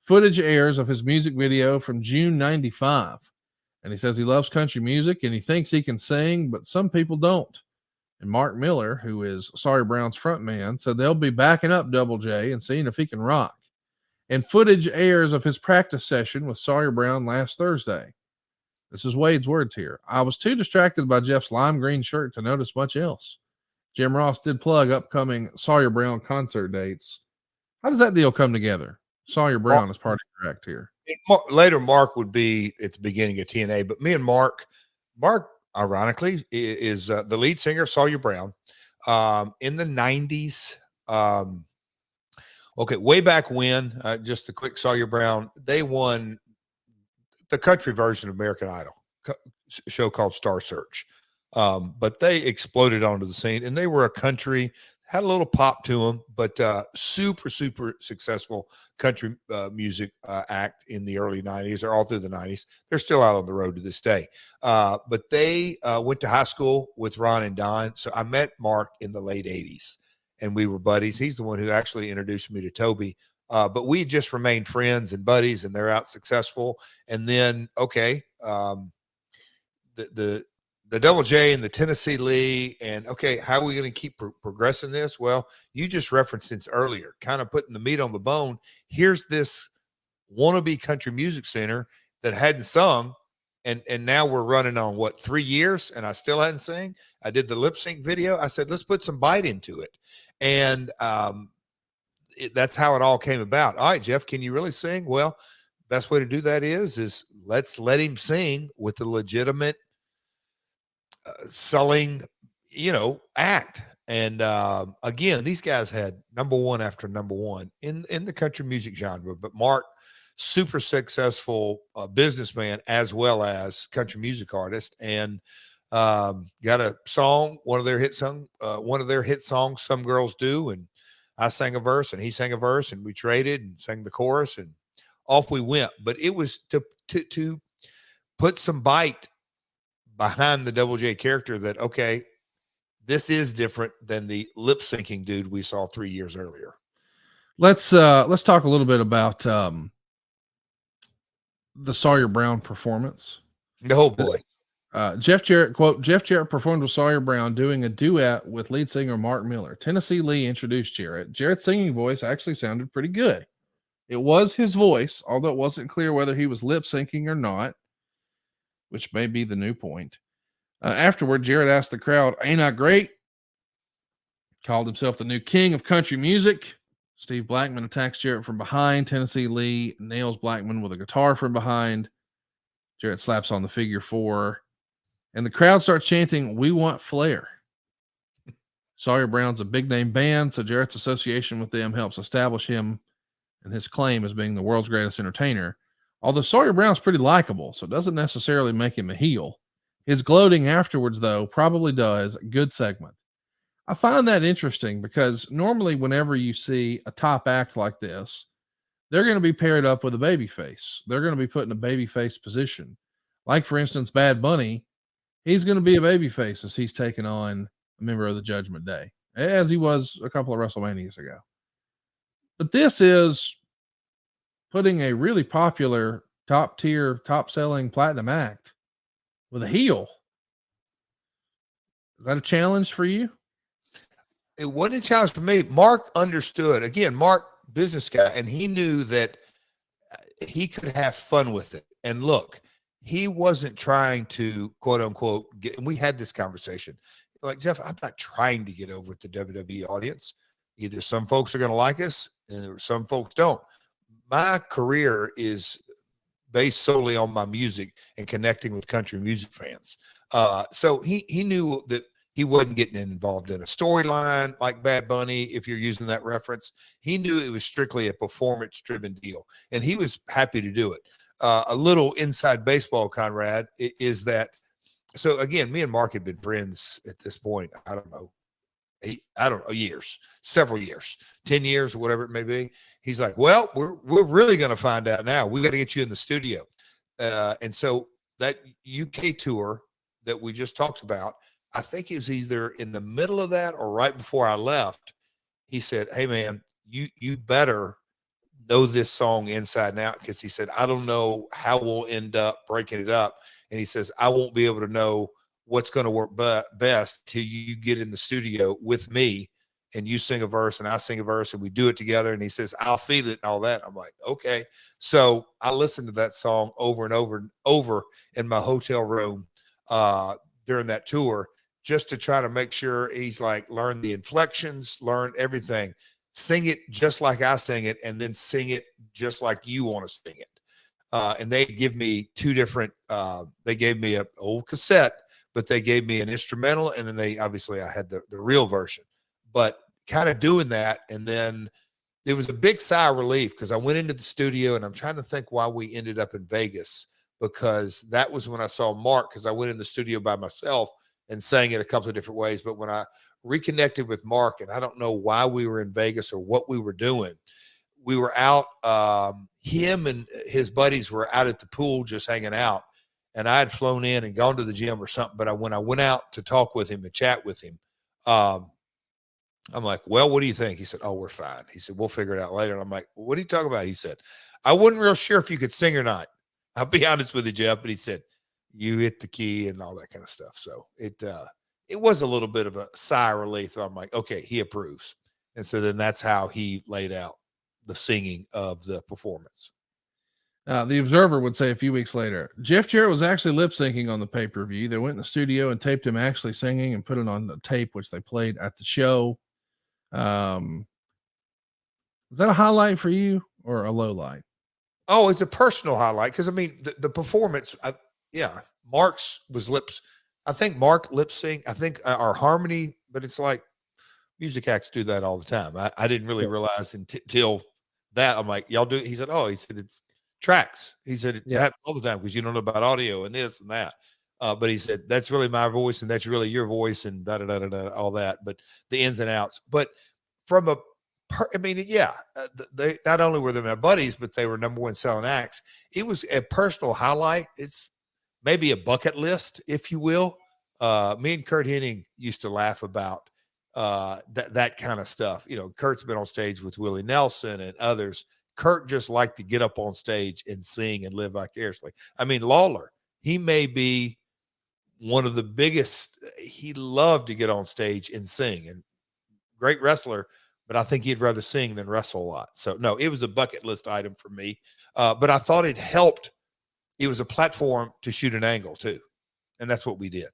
Footage airs of his music video from June 95. And he says he loves country music and he thinks he can sing, but some people don't. And Mark Miller, who is Sawyer Brown's frontman, said they'll be backing up Double J and seeing if he can rock. And footage airs of his practice session with Sawyer Brown last Thursday. This is Wade's words here. I was too distracted by Jeff's lime green shirt to notice much else. Jim Ross did plug upcoming Sawyer Brown concert dates. How does that deal come together? Sawyer Brown is part of your act here. Later, Mark would be at the beginning of TNA, but me and Mark, ironically, is the lead singer of Sawyer Brown in the 90s. Okay, way back when, just a quick Sawyer Brown, they won the country version of American Idol show called Star Search. But they exploded onto the scene, and they were a country, had a little pop to them, but super, super successful country music act in the early 90s or all through the 90s. They're still out on the road to this day. But they went to high school with Ron and Don. So I met Mark in the late 80s, and we were buddies. He's the one who actually introduced me to Toby. But we just remained friends and buddies, and they're out successful. And then, okay, the Double J and the Tennessee Lee, and okay, how are we going to keep progressing this? Well, you just referenced this earlier, kind of putting the meat on the bone. Here's this wannabe country music center that hadn't sung, and now we're running on what, 3 years, and I still hadn't sang. I did the lip sync video. I said, let's put some bite into it, and that's how it all came about. All right, Jeff, can you really sing? Well, best way to do that is let's let him sing with the legitimate selling, act. And again, these guys had number one after number one in the country music genre. But Mark, super successful businessman as well as country music artist, and got a song, one of their hit songs, Some Girls Do, and I sang a verse and he sang a verse, and we traded and sang the chorus, and off we went. But it was to put some bite behind the Double J character that, okay, this is different than the lip syncing dude we saw 3 years earlier. Let's talk a little bit about the Sawyer Brown performance. Oh boy. Jeff Jarrett, quote, Jeff Jarrett performed with Sawyer Brown doing a duet with lead singer Mark Miller. Tennessee Lee introduced Jarrett. Jarrett's singing voice actually sounded pretty good. It was his voice, although it wasn't clear whether he was lip syncing or not, which may be the new point. Afterward, Jarrett asked the crowd, "Ain't I great?" Called himself the new king of country music. Steve Blackman attacks Jarrett from behind. Tennessee Lee nails Blackman with a guitar from behind. Jarrett slaps on the figure 4. And the crowd starts chanting, "We want Flair." Sawyer Brown's a big name band, so Jarrett's association with them helps establish him and his claim as being the world's greatest entertainer. Although Sawyer Brown's pretty likable, so it doesn't necessarily make him a heel. His gloating afterwards, though, probably does. Good segment. I find that interesting because normally whenever you see a top act like this, they're going to be paired up with a baby face. They're going to be put in a baby face position. Like, for instance, Bad Bunny, he's going to be a baby face as he's taking on a member of the Judgment Day, as he was a couple of WrestleManias ago. But this is putting a really popular, top tier, top selling platinum act with a heel. Is that a challenge for you? It wasn't a challenge for me. Mark understood. Again, Mark, business guy, and he knew that he could have fun with it. And look, he wasn't trying to, quote unquote, and we had this conversation. Like, Jeff, I'm not trying to get over with the WWE audience. Either some folks are going to like us and some folks don't. My career is based solely on my music and connecting with country music fans. So he knew that he wasn't getting involved in a storyline like Bad Bunny, if you're using that reference. He knew it was strictly a performance-driven deal, and he was happy to do it. A little inside baseball, Conrad, is that, so again, me and Mark had been friends at this point, I don't know, years, several years, 10 years or whatever it may be. He's like, well, we're really going to find out now. We got to get you in the studio. And so that UK tour that we just talked about, I think it was either in the middle of that or right before I left. He said, "Hey man, you better know this song inside and out, because he said, I don't know how we'll end up breaking it up. And he says, I won't be able to know what's going to work best till you get in the studio with me and you sing a verse and I sing a verse and we do it together. And he says, I'll feel it and all that. I'm like, okay. So I listened to that song over and over and over in my hotel room during that tour, just to try to make sure he's like, learn the inflections, learn everything, sing it just like I sing it, and then sing it just like you want to sing it. And they give me two different, they gave me an old cassette, but they gave me an instrumental. And then obviously I had the real version, but kind of doing that. And then it was a big sigh of relief, because I went into the studio, and I'm trying to think why we ended up in Vegas, because that was when I saw Mark, because I went in the studio by myself and sang it a couple of different ways. But when I reconnected with Mark, and I don't know why we were in Vegas or what we were doing, we were out, him and his buddies were out at the pool just hanging out, and I had flown in and gone to the gym or something. But when I went out to talk with him and chat with him, I'm like, well, what do you think? He said, oh, we're fine. He said, we'll figure it out later. And I'm like, well, what are you talking about? He said, I wasn't real sure if you could sing or not. I'll be honest with you, Jeff. But he said, you hit the key and all that kind of stuff. So it was a little bit of a sigh of relief. I'm like, okay, he approves. And so then that's how he laid out the singing of the performance. The Observer would say a few weeks later, Jeff Jarrett was actually lip syncing on the pay-per-view. They went in the studio and taped him actually singing and put it on the tape, which they played at the show. Was that a highlight for you or a low light? Oh, it's a personal highlight. Cause I mean, the performance, Mark's was lips. I think Mark lip sync, I think our harmony, but it's like music acts do that all the time. I didn't really realize until that. I'm like, y'all do it. He said, it's tracks. He said it happens all the time, because you don't know about audio and this and that. But he said, that's really my voice and that's really your voice and all that, but the ins and outs. But from they not only were they my buddies, but they were #1 selling acts. It was a personal highlight. It's maybe a bucket list, if you will. Me and Kurt Hennig used to laugh about that kind of stuff. You know, Kurt's been on stage with Willie Nelson and others. Kurt just liked to get up on stage and sing and live vicariously. I mean, Lawler, he may be one of the biggest. He loved to get on stage and sing, and great wrestler, but I think he'd rather sing than wrestle a lot. So no, it was a bucket list item for me. But I thought it helped. It was a platform to shoot an angle too. And that's what we did.